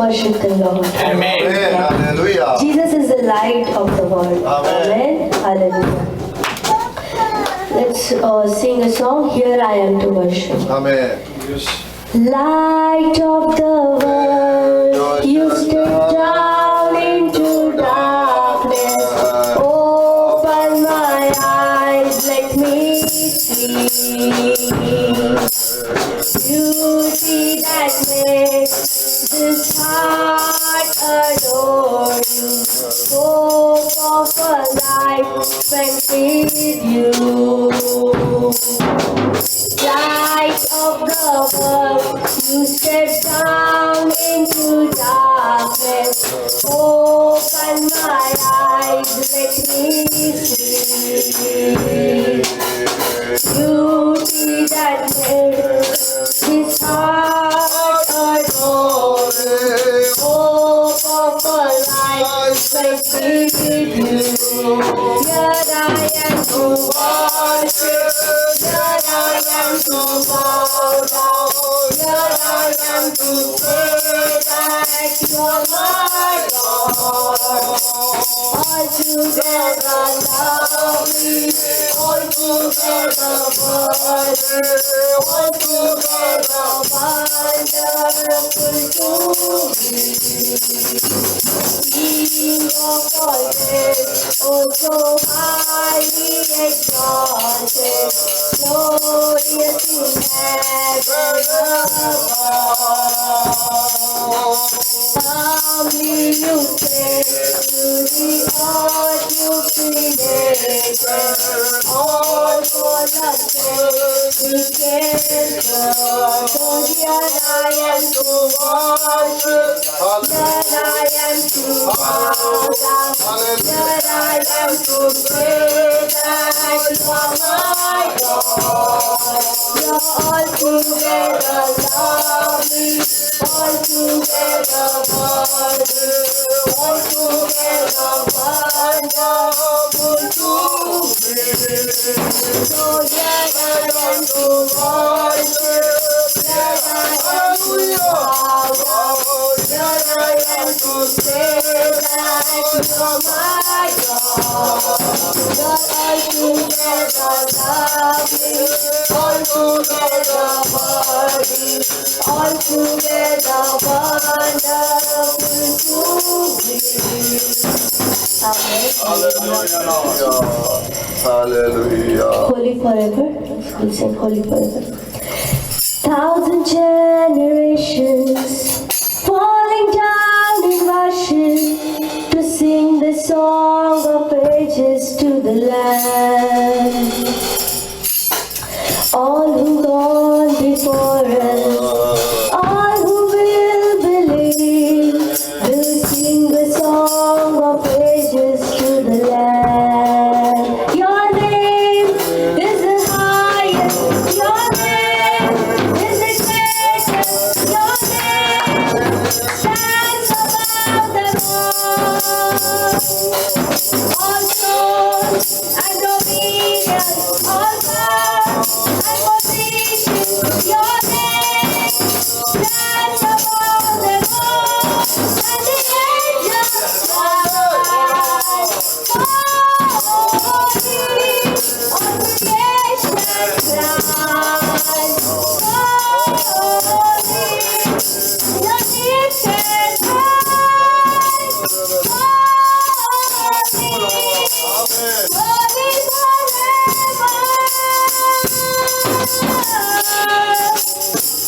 worship the Lord. Amen. Hallelujah. Jesus is the light of the world. Amen. Hallelujah. Let's sing a song. Here I am to worship. Amen. Light of the world, you step down into darkness. Open my eyes, let me see beauty that makes this heart adore you. Hope of a life spent with you. Light of the world, you step down into darkness. Open my eyes, let me see beauty that makes this heart adore you. Hope of a life spent with you. Here I am to worship. Here I am to bow down. Here I am to say that you are my God. Altogether lovely, altogether worthy, altogether wonderful to me. King of all days, oh so highly exalted, glorious in heaven above. Humbly you came to the earth you created, all for the sake we came from. So here I am to worship, here I am to bow down, here I am to pray that you are my God. You're altogether lovely, altogether worthy, altogether wonderful to me. So here I am to worship, here I am to bow down, here I am to say that you are my God. You're altogether lovely, altogether worthy, altogether wonderful to me. Amen. Hallelujah. Holy forever. We'll sing holy forever. Thousand generations falling down in worship to sing the song of ages to the Lamb. All who gone before us, all who will believe, will sing the song of ages to the Lamb. Your name is the highest, your name is the greatest, your name stands above them all. All thrones and dominions, all power and position, your name stands above them all. And the angels cry, holy, all creation cries, holy, the lifted high, holy forever.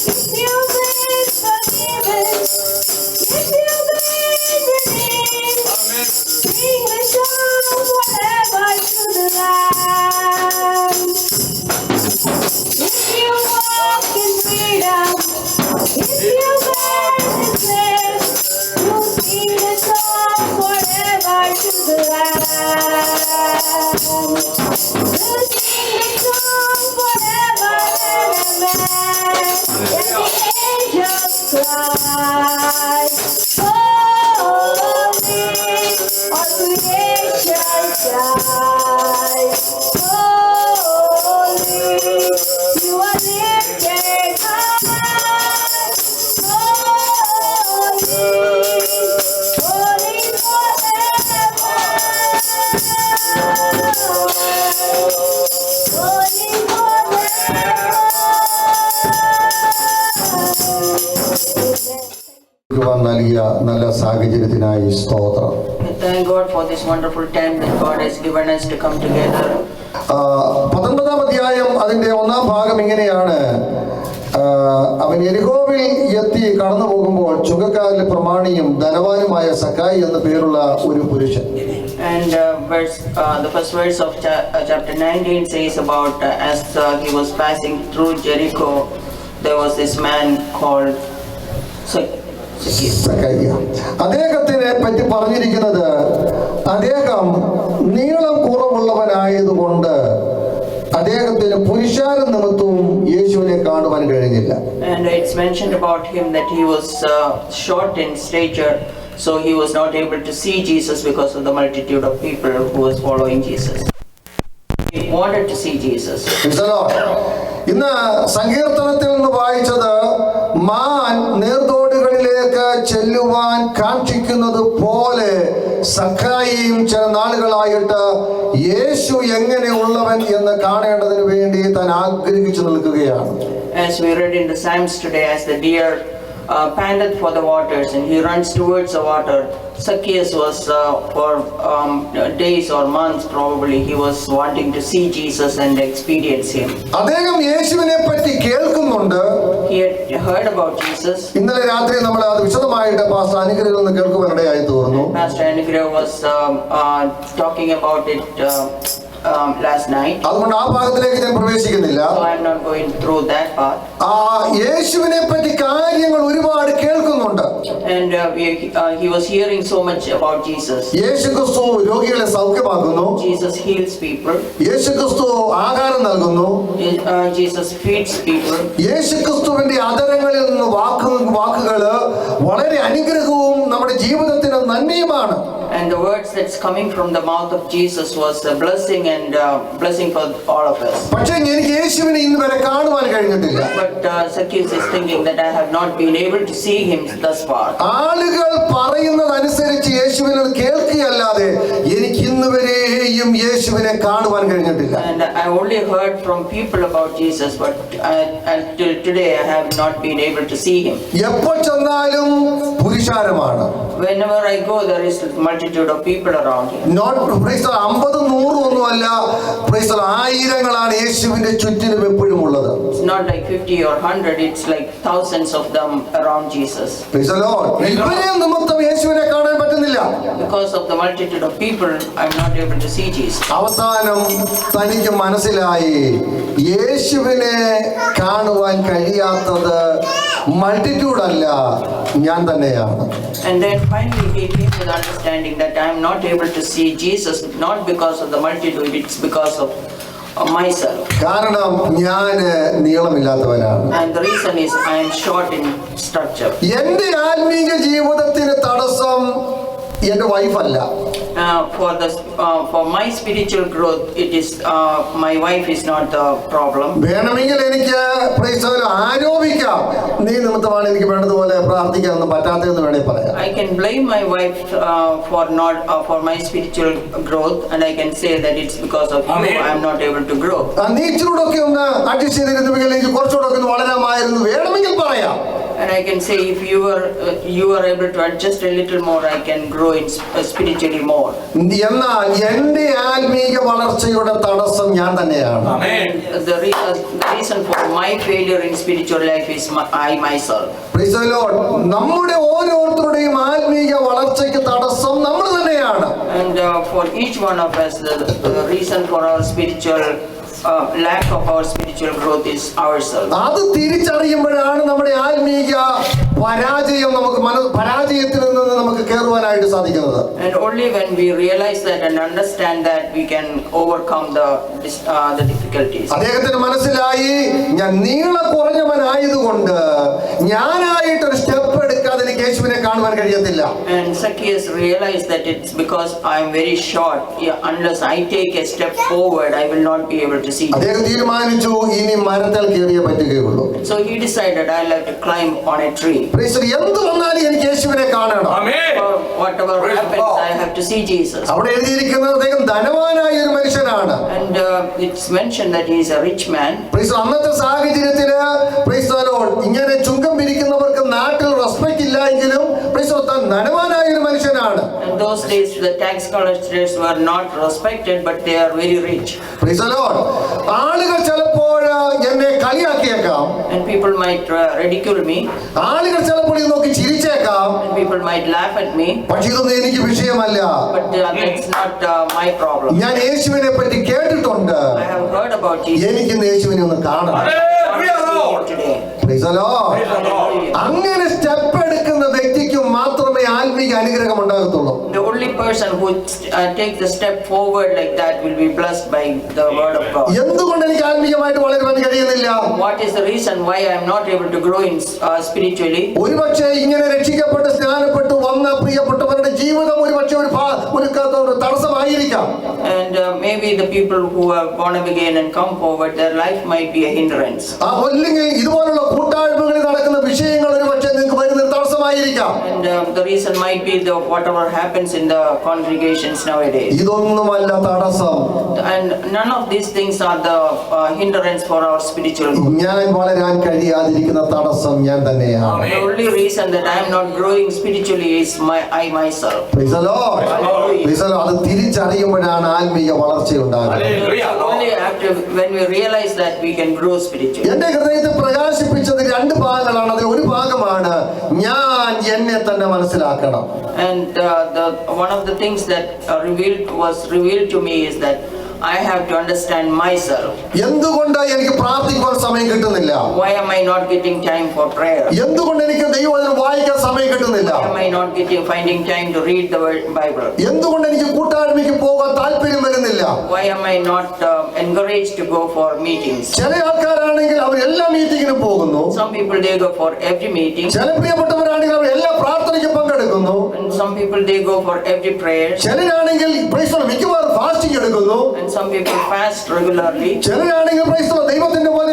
If you've been forgiven, if you've been redeemed, sing the song forever to the Lamb. If you walk in freedom, if you bear His grace, you sing the song forever to the Lamb. You sing the song forever and amen. And the angels cry, holy, all creation cries, holy, you are lifted high, holy. നൽകിയ നല്ല സാഹചര്യത്തിനായി സ്തോത്രം. Thank God for this wonderful time that God has given us to come together. 19-ാം അധ്യായം അതിന്റെ 1-ാം ഭാഗം ഇങ്ങനെയാണ്. അവൻ യെരിഹോവിൽ എത്തി കടന്നു പോകുമ്പോൾ ചുങ്കക്കാരിലെ പ്രമാണിയും ധനവാനുമായ സക്കായി എന്ന പേരുള്ള ഒരു പുരുഷൻ. And the first verse of chapter 19 says about as he was passing through Jericho, there was this man called സക്കായി. അദ്ദേഹത്തിനെ പറ്റി പറഞ്ഞിരിക്കുന്നത് അദ്ദേഹം നീളം കുറവുള്ളവനായതുകൊണ്ട് അദ്ദേഹത്തിന് പുരുഷാര നിമിത്തവും യേശുവിനെ കാണുവാൻ കഴിഞ്ഞില്ല. And it's mentioned about him that he was short in stature, so he was not able to see Jesus because of the multitude of people who was following Jesus. He wanted to see Jesus. ഇന്ന് സങ്കീർത്തനത്തിൽ നിന്ന് വായിച്ചത് മാൻ നീർത്തോടുകളിലേക്ക് ചെല്ലുവാൻ കാക്ഷിക്കുന്നത് പോലെ സക്കായിയും ചില നാളുകളായിട്ട് യേശു എങ്ങനെ ഉള്ളവൻ എന്ന് കാണേണ്ടതിന് വേണ്ടി താൻ ആഗ്രഹിച്ചു നിൽക്കുകയാണ്. As we read in the Psalms today, as the deer panteth for the waters and he runs towards the water, Zacchaeus was for days or months probably he was wanting to see Jesus and experience him. അദ്ദേഹം യേശുവിനെ പറ്റി കേൾക്കുന്നുണ്ട്. He had heard about Jesus. ഇന്നലെ രാത്രി നമ്മൾ അത് വിശദമായിട്ട് pastor അനുഗ്രഹത്തിൽ നിന്ന് കേൾക്കുവാനിടയായി തീർന്നു. Pastor Anugrah was talking about it last night. അതുകൊണ്ട് ആ ഭാഗത്തിലേക്ക് ഞാൻ പ്രവേശിക്കുന്നില്ല. So I am not going through that part. യേശുവിനെ പറ്റി കാര്യങ്ങൾ ഒരുപാട് കേൾക്കുന്നുണ്ട്. And he was hearing so much about Jesus. യേശുക്രിസ്തു രോഗികളെ സൗഖ്യമാക്കുന്നു. Jesus heals people. യേശുക്രിസ്തു ആഹാരം നൽകുന്നു. Jesus feeds people. യേശുക്രിസ്തുവിന്റെ അധരങ്ങളിൽ നിന്ന് വാക്കുകൾ വളരെ അനുഗ്രഹവും നമ്മുടെ ജീവിതത്തിന് നന്മയുമാണ്. And the words that's coming from the mouth of Jesus was a blessing and blessing for all of us. പക്ഷേ എനിക്ക് യേശുവിനെ ഇന്ന് വരെ കാണുവാൻ കഴിഞ്ഞിട്ടില്ല. But Zacchaeus is thinking that I have not been able to see him thus far. ആളുകൾ പറയുന്നതനുസരിച്ച് യേശുവിനെ കേൾക്കുകയല്ലാതെ എനിക്ക് ഇന്ന് വരെയും യേശുവിനെ കാണുവാൻ കഴിഞ്ഞിട്ടില്ല. And I only heard from people about Jesus, but until today I have not been able to see him. എപ്പോൾ ചെന്നാലും പുരുഷാരമാണ്. Whenever I go, there is a multitude of people around him. Note 50, 100 ഒന്നുമല്ല, ആയിരങ്ങളാണ് യേശുവിന്റെ ചുറ്റിനും എപ്പോഴും ഉള്ളത്. It's not like 50 or 100, it's like thousands of them around Jesus. ഇവരെ നിമിത്തം യേശുവിനെ കാണാൻ പറ്റുന്നില്ല. Because of the multitude of people, I'm not able to see Jesus. അവസാനം തനിക്ക് മനസ്സിലായി യേശുവിനെ കാണുവാൻ കഴിയാത്തത് മൾട്ടിറ്റ്യൂഡ് അല്ല, ഞാൻ തന്നെയാണ്. And then finally he came to the understanding that I am not able to see Jesus not because of the multitude, it's because of myself. കാരണം ഞാൻ നീളമില്ലാത്തവനാണ്. And the reason is I am short in stature. എന്റെ ആത്മീയ ജീവിതത്തിന് തടസ്സം എന്റെ വൈഫല്ല. For my spiritual growth, it is my wife is not the problem. വേണമെങ്കിൽ എനിക്ക് ആരോപിക്കാം, നീ നിമിത്തമാണ് എനിക്ക് വേണ്ടതുപോലെ പ്രാർത്ഥിക്കാനൊന്നും പറ്റാത്തതെന്ന് വേണേ പറയാം. I can blame my wife for my spiritual growth, and I can say that it's because of you I am not able to grow. നീ ഇച്ചിരൂടൊക്കെ ഒന്ന് അഡ്ജസ്റ്റ് ചെയ്തിരുന്നുവെങ്കിൽ എനിക്ക് കുറച്ചുകൂടെ ഒന്ന് വളരാമായിരുന്നു, വേണമെങ്കിൽ പറയാം. And I can say if you are able to adjust a little more, I can grow in spiritually more. എന്നാൽ എന്റെ ആത്മീയ വളർച്ചയുടെ തടസ്സം ഞാൻ തന്നെയാണ്. The reason for my failure in spiritual life is I myself. Praise the Lord. നമ്മുടെ ഓരോരുത്തരുടെയും ആത്മീയ വളർച്ചയ്ക്ക് തടസ്സം നമ്മൾ തന്നെയാണ്. And for each one of us, the reason for our spiritual lack of our spiritual growth is ourselves. അത് തിരിച്ചറിയുമ്പോഴാണ് നമ്മുടെ ആത്മീയ പരാജയത്തിൽ നിന്ന് നമുക്ക് കേറുവാനായിട്ട് സാധിക്കുന്നത്. And only when we realize that and understand that, we can overcome the difficulties. അദ്ദേഹത്തിന് മനസ്സിലായി, ഞാൻ നീളം കുറഞ്ഞവനായതുകൊണ്ട് ഞാനായിട്ട് ഒരു സ്റ്റെപ്പ് എടുക്കാതെ എനിക്ക് യേശുവിനെ കാണുവാൻ കഴിയത്തില്ല. And Zacchaeus realized that it's because I am very short. Unless I take a step forward, I will not be able to see. അദ്ദേഹം തീരുമാനിച്ചു, ഇനി മരത്തിൽ കയറിയേ പറ്റുകയുള്ളൂ. So he decided, I'll have to climb on a tree. എന്ത് വന്നാലും എനിക്ക് യേശുവിനെ കാണണം. Whatever happens, I have to see Jesus. അവിടെ എഴുതിയിരിക്കുന്നത് അദ്ദേഹം ധനവാനായ ഒരു മനുഷ്യനാണ്. And it's mentioned that he is a rich man. അന്നത്തെ സാഹചര്യത്തില് ഇങ്ങനെ ചുങ്കം പിരിക്കുന്നവർക്ക് നാട്ടിൽ റെസ്പെക്ട് ഇല്ല എങ്കിലും താൻ ധനവാനായ ഒരു മനുഷ്യനാണ്. In those days, the tax collectors were not respected, but they are very rich. Praise the Lord. ആളുകൾ ചിലപ്പോൾ എന്നെ കളിയാക്കിയേക്കാം. And people might ridicule me. ആളുകൾ ചിലപ്പോൾ ഇത് നോക്കി ചിരിച്ചേക്കാം. And people might laugh at me. പക്ഷേ ഇതൊന്നും എനിക്ക് വിഷയമല്ല. But that's not my problem. ഞാൻ യേശുവിനെ പറ്റി കേട്ടിട്ടുണ്ട്. I have heard about Jesus. എനിക്കിന്ന് യേശുവിനെ ഒന്ന് കാണണം. Today. Praise the Lord. അങ്ങനെ സ്റ്റെപ്പ് എടുക്കുന്ന വ്യക്തിക്ക് മാത്രമേ ആത്മീയ അനുഗ്രഹം ഉണ്ടാകത്തുള്ളൂ. The only person who takes the step forward like that will be blessed by the word of God. എന്തുകൊണ്ട് എനിക്ക് ആത്മീയമായിട്ട് വളരുവാൻ കഴിയുന്നില്ല? What is the reason why I am not able to grow in spiritually? ഒരുപക്ഷെ ഇങ്ങനെ രക്ഷിക്കപ്പെട്ട് സ്നാനപ്പെട്ടു വന്ന പ്രിയപ്പെട്ടവരുടെ ജീവിതം ഒരുപക്ഷെ ഒരു തടസ്സമായിരിക്കാം. And maybe the people who are born again and come forward, their life might be a hindrance. അല്ലെങ്കിൽ ഇതുപോലുള്ള കൂട്ടായ്മകളിൽ നടക്കുന്ന വിഷയങ്ങൾ ഒരുപക്ഷെ നിങ്ങൾക്ക് വരുന്ന തടസ്സമായിരിക്കാം. And the reason might be the whatever happens in the congregations nowadays. ഇതൊന്നുമല്ല തടസ്സം. And none of these things are the hindrance for our spiritual growth. ഞാൻ വളരാൻ കഴിയാതിരിക്കുന്ന തടസ്സം ഞാൻ തന്നെയാണ്. The only reason that I am not growing spiritually is I myself. Praise the Lord. Praise the Lord. അത് തിരിച്ചറിയുമ്പോഴാണ് ആത്മീയ വളർച്ച ഉണ്ടാകുന്നത്. Only after when we realize that we can grow spiritually. എന്റെ ഹൃദയത്തെ പ്രകാശിപ്പിച്ചത് രണ്ട് ഭാഗങ്ങളാണ്. അതിൽ ഒരു ഭാഗമാണ് ഞാൻ എന്നെ തന്നെ മനസ്സിലാക്കണം. And the one of the things that was revealed to me is that I have to understand myself. എന്തുകൊണ്ട് എനിക്ക് പ്രാർത്ഥിക്കാൻ സമയം കിട്ടുന്നില്ല? Why am I not getting time for prayer? എന്തുകൊണ്ട് എനിക്ക് ദൈവവചനം വായിക്കാൻ സമയം കിട്ടുന്നില്ല? Why am I not finding time to read the Bible? എന്തുകൊണ്ട് എനിക്ക് കൂട്ടായ്മയ്ക്ക് പോകാൻ താല്പര്യം വരുന്നില്ല? Why am I not encouraged to go for meetings? ചില ആൾക്കാരാണെങ്കിൽ അവർ എല്ലാ മീറ്റിങ്ങിനും പോകുന്നു. Some people they go for every meeting. ചില പ്രിയപ്പെട്ടവരാണെങ്കിൽ അവർ എല്ലാ പ്രാർത്ഥനയ്ക്കും പങ്കെടുക്കുന്നു. And some people they go for every prayer. ചിലരാണെങ്കിൽ മിക്കവാറും ഫാസ്റ്റിംഗ് എടുക്കുന്നു. And some people fast regularly. ചിലരാണെങ്കിൽ ദൈവത്തിന്റെ പോലെ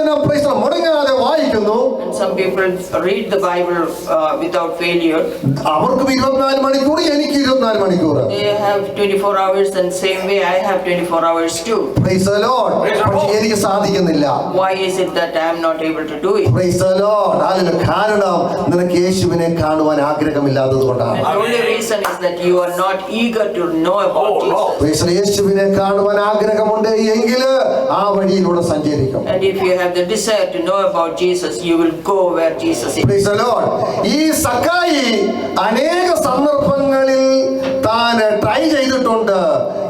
മുടങ്ങാതെ വായിക്കുന്നു. And some people read the Bible without failure. അവർക്ക് 24 മണിക്കൂർ, എനിക്ക് 24 മണിക്കൂർ. They have 24 hours, and same way I have 24 hours too. Praise the Lord. പക്ഷേ എനിക്ക് സാധിക്കുന്നില്ല. Why is it that I am not able to do it? Praise the Lord. അതിന് കാരണം നിനക്ക് യേശുവിനെ കാണുവാൻ ആഗ്രഹമില്ലാത്തതുകൊണ്ടാണ്. And the only reason is that you are not eager to know about Jesus. Praise the Lord. യേശുവിനെ കാണുവാൻ ആഗ്രഹമുണ്ട് എങ്കിൽ ആ വഴിയിലൂടെ സഞ്ചരിക്കും. And if you have the desire to know about Jesus, you will go where Jesus is. Praise the Lord. ഈ സക്കായി അനേക സന്ദർഭങ്ങളിൽ താൻ ട്രൈ ചെയ്തിട്ടുണ്ട്,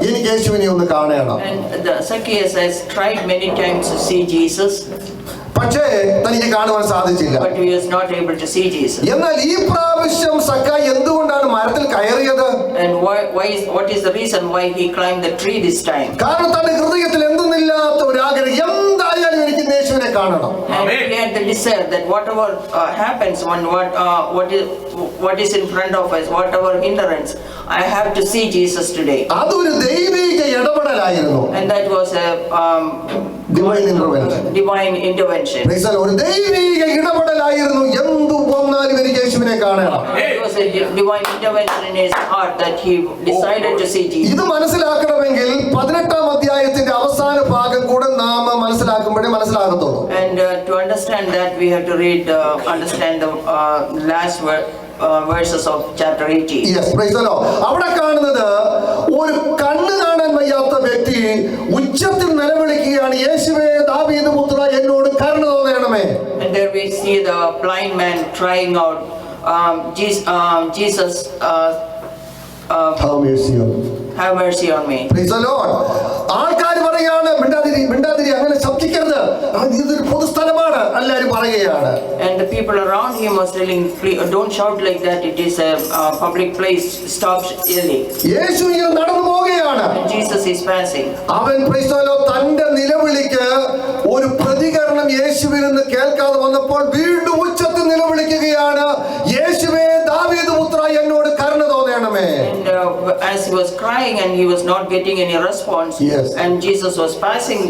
എനിക്ക് യേശുവിനെ ഒന്ന് കാണണം. And the Zacchaeus has tried many times to see Jesus, പക്ഷേ തനിക്ക് കാണുവാൻ സാധിച്ചില്ല. but he was not able to see Jesus. എന്നാൽ ഈ പ്രാവശ്യം സക്കായി എന്തുകൊണ്ടാണ് മരത്തിൽ കയറിയത്? And what is the reason why he climbed the tree this time? കാരണം തന്റെ ഹൃദയത്തിൽ എന്തെന്നില്ലാത്ത ഒരു ആഗ്രഹം, എന്തായാലും എനിക്ക് യേശുവിനെ കാണണം. And he had the desire that whatever happens, what is in front of us, whatever hindrance, I have to see Jesus today. അതൊരു ദൈവിക ഇടപെടലായിരുന്നു. And that was a divine intervention. Divine intervention. ഒരു ദൈവിക ഇടപെടലായിരുന്നു. എന്തു വന്നാലും എനിക്ക് യേശുവിനെ കാണണം. It was a divine intervention in his heart that he decided to see Jesus. ഇത് മനസ്സിലാക്കണമെങ്കിൽ 18-ാം അധ്യായത്തിന്റെ അവസാന ഭാഗം കൂടെ നാം മനസ്സിലാക്കുമ്പോഴേ മനസ്സിലാകത്തുള്ളൂ. And to understand that, we have to understand the last verses of chapter 18. Yes, praise the Lord. അവിടെ കാണുന്നത് ഒരു കണ്ണ് കാണാൻ വയ്യാത്ത വ്യക്തി ഉച്ചത്തിൽ നിലവിളിക്കുകയാണ്, യേശുവേ ദാവീദ് പുത്ര എന്നോട് കരുണ തോന്നണമേ. And there we see the blind man crying out, Jesus, have mercy on me. Praise the Lord. ആൾക്കാർ പറയാണ് മിണ്ടാതിരി അങ്ങനെ ശബ്ദിക്കരുത്, ഇതൊരു പൊതുസ്ഥലമാണ്, എല്ലാവരും പറയുകയാണ്. And the people around him was telling, don't shout like that, it is a public place, stop yelling. യേശു ഇങ്ങനെ നടന്നു പോവുകയാണ്. And Jesus is passing. അവൻ praise the Lord തന്റെ നിലവിളിക്ക് ഒരു പ്രതികരണം യേശുവിൽ നിന്ന് കേൾക്കാതെ വന്നപ്പോൾ വീണ്ടും ഉച്ചത്തിൽ നിലവിളിക്കുകയാണ്, യേശുവേ ദാവീദ് പുത്ര എന്നോട് കരുണ തോന്നണമേ. And as he was crying and he was not getting any response, Yes. and Jesus was passing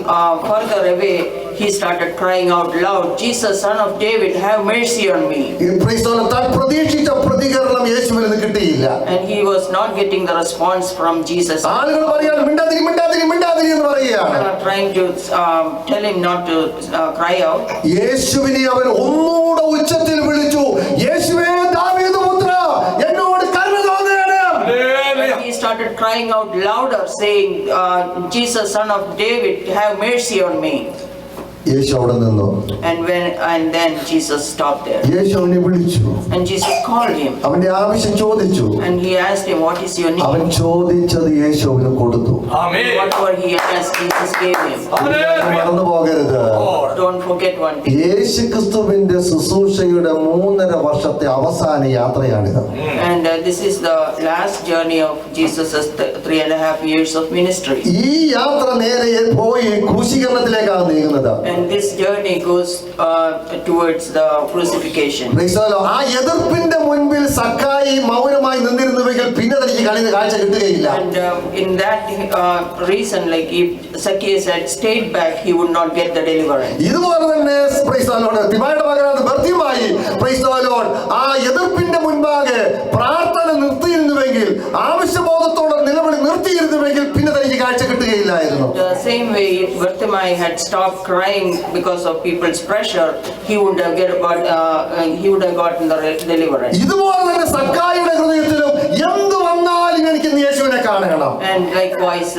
further away, he started crying out loud, Jesus, son of David, have mercy on me. Praise the Lord. താൻ പ്രതീക്ഷിച്ച പ്രതികരണം യേശുവിൽ നിന്ന് കിട്ടിയില്ല. And he was not getting the response from Jesus. ആളുകൾ പറയാണ് മിണ്ടാതിരി എന്ന് പറയുകയാണ്. They are trying to tell him not to cry out. യേശുവിനെ അവൻ ഒന്നുകൂടെ ഉച്ചത്തിൽ വിളിച്ചു, യേശുവേ ദാവീദ് പുത്ര started crying out louder, saying, Jesus, son of David, have mercy on me. യേശു അവിടെ നിന്നു. And then Jesus stopped there. യേശു അവനെ വിളിച്ചു. And Jesus called him. അവന്റെ ആവശ്യം ചോദിച്ചു. And he asked him, what is your അവൻ need? ചോദിച്ചത് യേശു അവന് കൊടുത്തു. Whatever he asked, Jesus gave him. മറന്നു പോകരുത്. Don't forget one thing. യേശു ക്രിസ്തുവിന്റെ ശുശ്രൂഷയുടെ 3.5 വർഷത്തെ അവസാന യാത്രയാണിത്. And this is the last journey of Jesus' 3.5 years of ministry. ഈ യാത്ര നേരെ പോയി ക്രൂശീകരണത്തിലേക്കാണ് നീങ്ങുന്നത്. And this journey goes towards the crucifixion. Praise the Lord. ആ എതിർപ്പിന്റെ മുൻപിൽ സക്കായി മൗനമായി നിന്നിരുന്നുവെങ്കിൽ പിന്നെ തനിക്ക് കാഴ്ച കിട്ടുകയില്ല. And in that reason, like if Zacchaeus had stayed back, he would not get the deliverance. ഇതുപോലെ തന്നെ praise the Lord, തിമായുടെ മകനാണ് ബർത്തിമായി praise the Lord, ആ എതിർപ്പിന്റെ മുൻപാകെ പ്രാർത്ഥന നിർത്തിയിരുന്നുവെങ്കിൽ, ആവശ്യബോധത്തോടെ നിലവിളി നിർത്തിയിരുന്നുവെങ്കിൽ പിന്നെ തനിക്ക് കാഴ്ച കിട്ടുകയില്ലായിരുന്നു. The same way, if Bartimaeus had stopped crying because of people's pressure, he would have gotten the deliverance. ഇതുപോലെ തന്നെ സക്കായിയുടെ ഹൃദയത്തിലും എന്ത് വന്നാലും എനിക്ക് യേശുവിനെ കാണണം. And likewise,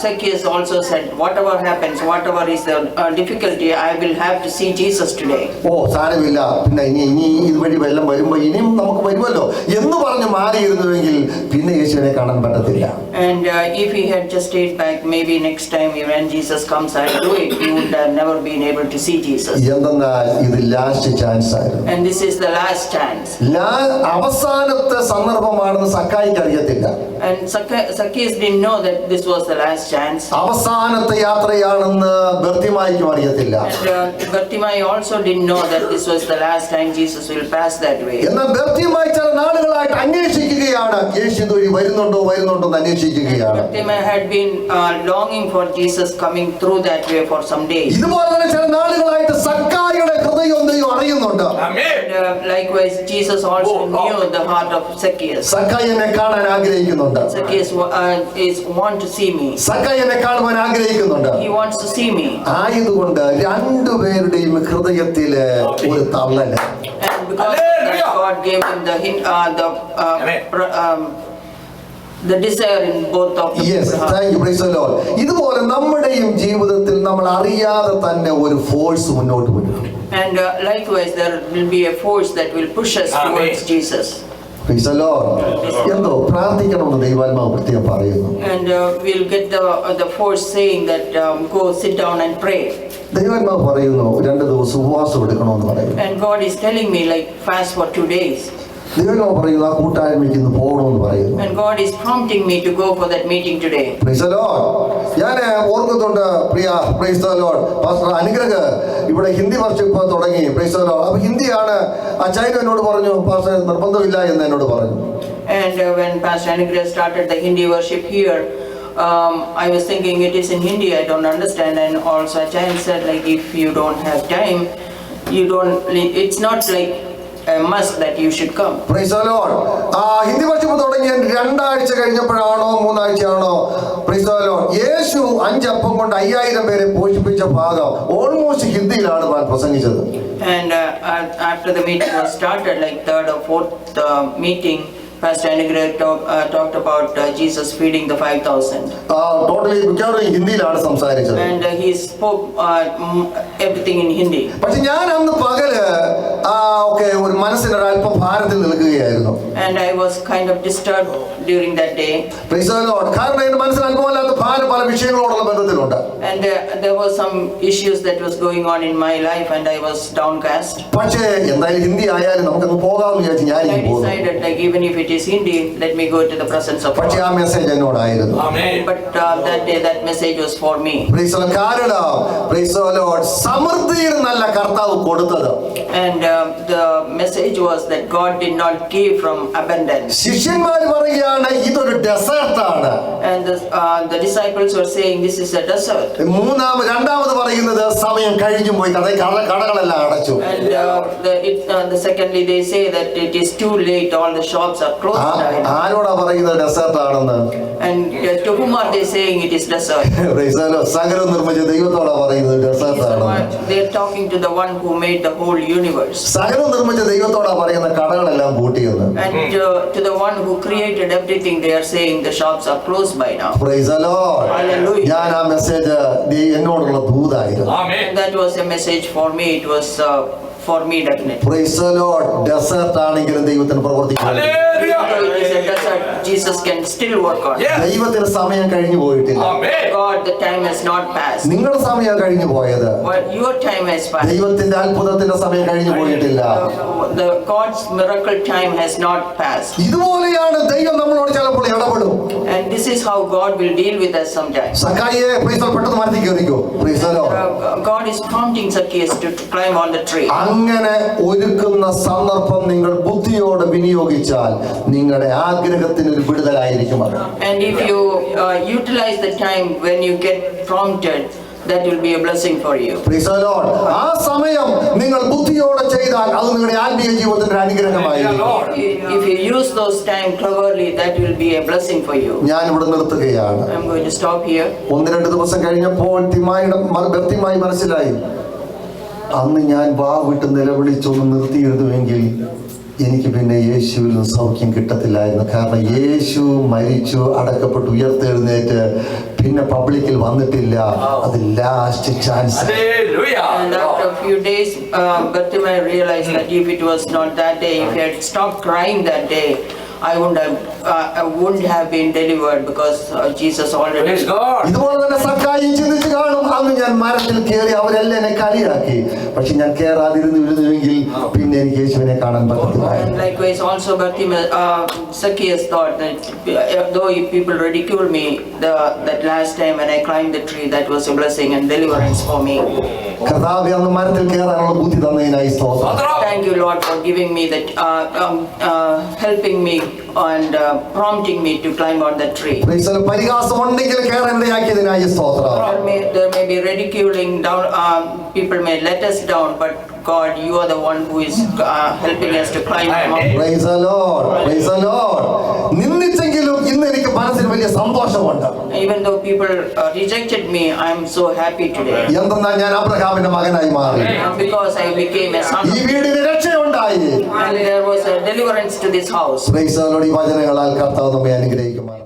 Zacchaeus also said, whatever happens, whatever is the difficulty, I will have to see Jesus today. ഓ സാരമില്ല, പിന്നെ ഇനി ഇതുവഴി വെള്ളം വരുമ്പോ ഇനിയും നമുക്ക് വരുമല്ലോ എന്ന് പറഞ്ഞ് മാറിയിരുന്നുവെങ്കിൽ പിന്നെ യേശുവിനെ കാണാൻ പറ്റത്തില്ല. And if he had just stayed back, maybe next time when Jesus comes, I'll do it. He would have never been able to see Jesus. എന്തെന്നാൽ ഇത് ലാസ്റ്റ് ചാൻസ് ആയിരുന്നു. And this is the last chance. അവസാനത്തെ സന്ദർഭമാണെന്ന് സക്കായിക്ക് അറിയത്തില്ല. And Zacchaeus didn't know that this was the last chance. അവസാനത്തെ യാത്രയാണെന്ന് ബർത്തിമായിക്കും അറിയത്തില്ല. And Bartimaeus also didn't know that this was the last time Jesus will pass that way. എന്നാൽ Bartimaeus ചില നാളുകളായിട്ട് അന്വേഷിക്കുകയാണ്, യേശു ഇതുവഴി വരുന്നുണ്ടോ എന്ന് അന്വേഷിക്കുകയാണ്. Bartimaeus had been longing for Jesus coming through that way for some days. ഇതുപോലെ തന്നെ ചില നാളുകളായിട്ട് സക്കായിയുടെ ഹൃദയം അറിയുന്നുണ്ട്. And likewise, Jesus also knew the heart of Zacchaeus. സക്കായി എന്നെ കാണാൻ ആഗ്രഹിക്കുന്നുണ്ട്. Zacchaeus want to see me. സക്കായി എന്നെ കാണുവാൻ ആഗ്രഹിക്കുന്നുണ്ട്. He wants to see me. ആയതുകൊണ്ട് രണ്ടുപേരുടെയും ഹൃദയത്തില് ഒരു തള്ളല്. And because God gave him the desire in both of them. Yes, thank you, praise the Lord. ഇതുപോലെ നമ്മുടെയും ജീവിതത്തിൽ നമ്മൾ അറിയാതെ തന്നെ ഒരു ഫോഴ്സ് മുന്നോട്ട് വരും. And likewise, there will be a force that will push us towards Jesus. Praise the Lord. എന്തോ പ്രാർത്ഥിക്കണമെന്ന് ദൈവാത്മാവ് പ്രത്യേകം പറയുന്നു. And we'll get the force saying that go sit down and pray. ദൈവാത്മാവ് പറയുന്നു 2 ദിവസം ഉപവാസം എടുക്കണമെന്ന് പറയുന്നു. And God is telling me like fast for 2 days. ദൈവാത്മാവ് പറയുന്നു ആ കൂട്ടായ്മയ്ക്ക് ഇന്ന് പോകണമെന്ന് പറയുന്നു. And God is prompting me to go for that meeting today. Praise the Lord. ഞാൻ ഓർക്കുന്നുണ്ട് പ്രിയ പ്രൈസ് ദി ലോർഡ് പാസ്റ്റർ അനുഗ്രഹ ഇവിടെ ഹിന്ദി വർഷിപ്പ് തുടങ്ങി. Praise the Lord. അപ്പോൾ ഹിന്ദിയാണ് അച്ചായൻ എന്നോട് പറഞ്ഞു പാസ്റ്റർ നിർബന്ധമില്ല എന്ന് എന്നോട് പറഞ്ഞു. And when Pastor Anugrah started the Hindi worship here, I was thinking it is in Hindi, I don't understand. And also Achan said like if you don't have time, it's not like a must that you should come. Praise the Lord. Hindi worship തുടങ്ങിയ 2 ആഴ്ച കഴിഞ്ഞപ്പോഴാണോ 3 ആഴ്ചയാണോ praise the Lord യേശു 5 അപ്പം കൊണ്ട് 5000 പേരെ പോഷിപ്പിച്ച ഭാഗം almost ഹിന്ദിയിലാണ് ഞാൻ പ്രസംഗിച്ചത്. And after the meeting was started, like 3rd or 4th meeting, Pastor Anugrah talked about Jesus feeding the 5,000. Totally മിക്കവാറും ഹിന്ദിയിലാണ് സംസാരിച്ചത്. And he spoke everything in Hindi. പക്ഷെ ഞാൻ അന്ന് പകല് ഒരു മനസ്സിന് അല്പം ഭാരത്തിൽ നിൽക്കുകയായിരുന്നു. And I was kind of disturbed during that day. Praise the Lord. കാരണം എൻ്റെ മനസ്സിൽ അല്പമല്ലാത്ത ഭാരം പല വിഷയങ്ങളോടുള്ള ബന്ധത്തിലുണ്ട്. And there were some issues that was going on in my life and I was downcast. പക്ഷേ എന്തായാലും ഹിന്ദി ആയാലും നമുക്കങ്ങ് പോകാമെന്ന് വിചാരിച്ചു ഞാൻ I decided like even if it is Hindi, let me go to the presence of God. പക്ഷേ ആ message എന്നോടായിരുന്നു. But that day that message was for me. Praise the Lord. കാരണം praise the Lord സമൃദ്ധിയിൽ നല്ല കർത്താവ് കൊടുത്തത്. And the message was that God did not give from abundance. ശിഷ്യന്മാർ പറയുകയാണ് ഇതൊരു ഡെസേർട്ട് ആണ്. And the disciples were saying this is a desert. രണ്ടാമത് പറയുന്നത് സമയം കഴിഞ്ഞു പോയി, കടകളെല്ലാം അടച്ചു. And secondly they say that it is too late, all the shops are closed. ആരോടാ പറയുന്നത് ഡെസേർട്ട് ആണെന്ന്? And to whom are they saying it is desert? സകലം നിർമ്മിച്ച ദൈവത്തോടാ പറയുന്നത് ഡെസേർട്ട് ആണെന്ന്. They are talking to the one who made the whole universe. സകലം നിർമ്മിച്ച ദൈവത്തോടാ പറയുന്ന കടകളെല്ലാം പൂട്ടിയെന്ന്. And to the one who created everything they are saying the shops are closed by now. Praise the Lord. Hallelujah. ഞാൻ ആ message എന്നോടുള്ള ദൂതായിരുന്നു. And that was a message for me. It was for me definitely. Praise the Lord. Desert ആണെങ്കിലും ദൈവത്തിന് പ്രവർത്തിക്കും. Though it is a desert, Jesus can still work on it. ദൈവത്തിന് സമയം കഴിഞ്ഞു പോയിട്ടില്ല. God, the time has not passed. നിങ്ങളുടെ സമയം കഴിഞ്ഞു പോയത്. But your time has passed. ദൈവത്തിന്റെ അത്ഭുതത്തിന്റെ സമയം കഴിഞ്ഞു പോയിട്ടില്ല. The God's miracle time has not passed. ഇതുപോലെയാണ് ദൈവം നമ്മളോട് ചിലപ്പോൾ ഇടപെടും. And this is how God will deal with us sometimes. സക്കായിയെ പെട്ടെന്ന് മാറ്റി കയറിക്കോ. Praise the Lord. God is prompting Zacchaeus to climb on the tree. അങ്ങനെ ഒരുക്കുന്ന സന്ദർഭം നിങ്ങൾ ബുദ്ധിയോടെ വിനിയോഗിച്ചാൽ നിങ്ങളുടെ ആഗ്രഹത്തിന് ഒരു വിടുതലായിരിക്കും അത്. And if you utilize the time when you get prompted, that will be a blessing for you. Praise the Lord. ആ സമയം നിങ്ങൾ ബുദ്ധിയോടെ ചെയ്താൽ അത് നിങ്ങളുടെ ആത്മീയ ജീവിതത്തിന്റെ അനുഗ്രഹമായിരിക്കും. If you use those time cleverly, that will be a blessing for you. ഞാൻ ഇവിടെ നിർത്തുകയാണ്. I'm going to stop here. 1-2 ദിവസം കഴിഞ്ഞപ്പോൾ വ്യക്തമായി മനസ്സിലായി, അന്ന് ഞാൻ വാ വിട്ട് നിലവിളിച്ചൊന്ന് നിർത്തിയിരുന്നുവെങ്കിൽ എനിക്ക് പിന്നെ യേശുവിൽ നിന്ന് സൗഖ്യം കിട്ടത്തില്ലായിരുന്നു. കാരണം യേശു മരിച്ചു, അടക്കപ്പെട്ടു, ഉയർത്തെഴുന്നേറ്റ് പിന്നെ പബ്ലിക്കിൽ വന്നിട്ടില്ല. അത് last chance. And after a few days, Bartimaeus realized that if it was not that day, if he had stopped crying that day, I wouldn't have been delivered because Jesus already. ഇതുപോലെ തന്നെ സക്കായി ചിന്തിച്ചു കാണും, അന്ന് ഞാൻ മരത്തിൽ കയറി അവരെല്ലാം എന്നെ കളിയാക്കി, പക്ഷെ ഞാൻ കയറാതിരുന്നുവെങ്കിൽ പിന്നെ എനിക്ക് യേശുവിനെ കാണാൻ പറ്റത്തില്ല. Likewise also Zacchaeus thought that though people ridicule me that last time when I climbed the tree, that was a blessing and deliverance for me. കർത്താവേ, അന്ന് മരത്തിൽ കയറാനുള്ള ബുദ്ധി തന്നതിനായി സ്തോത്രം. Thank you, Lord, for giving me that, helping me and prompting me to climb on the tree. പരിഹാസം ഉണ്ടെങ്കിൽ കയറാൻ ഇടയാക്കിയതിനായി സ്തോത്രം. There may be ridiculing down, people may let us down, but God, you are the one who is helping us to climb the mountain. Praise the Lord. Praise the Lord. നിന്ദിച്ചെങ്കിലും ഇന്ന് എനിക്ക് മനസ്സിൽ വലിയ സന്തോഷമുണ്ട്. Even though people rejected me, I am so happy today. എന്തെന്നാൽ ഞാൻ അബ്രഹാമിന്റെ മകനായി മാറി. Because I became a son. ഈ വീടിന് രക്ഷയുണ്ടായി. And there was a deliverance to this house. Praise the Lord. ഈ വചനങ്ങളാൽ കർത്താവ് നമ്മെ അനുഗ്രഹിക്കുമാറാകട്ടെ.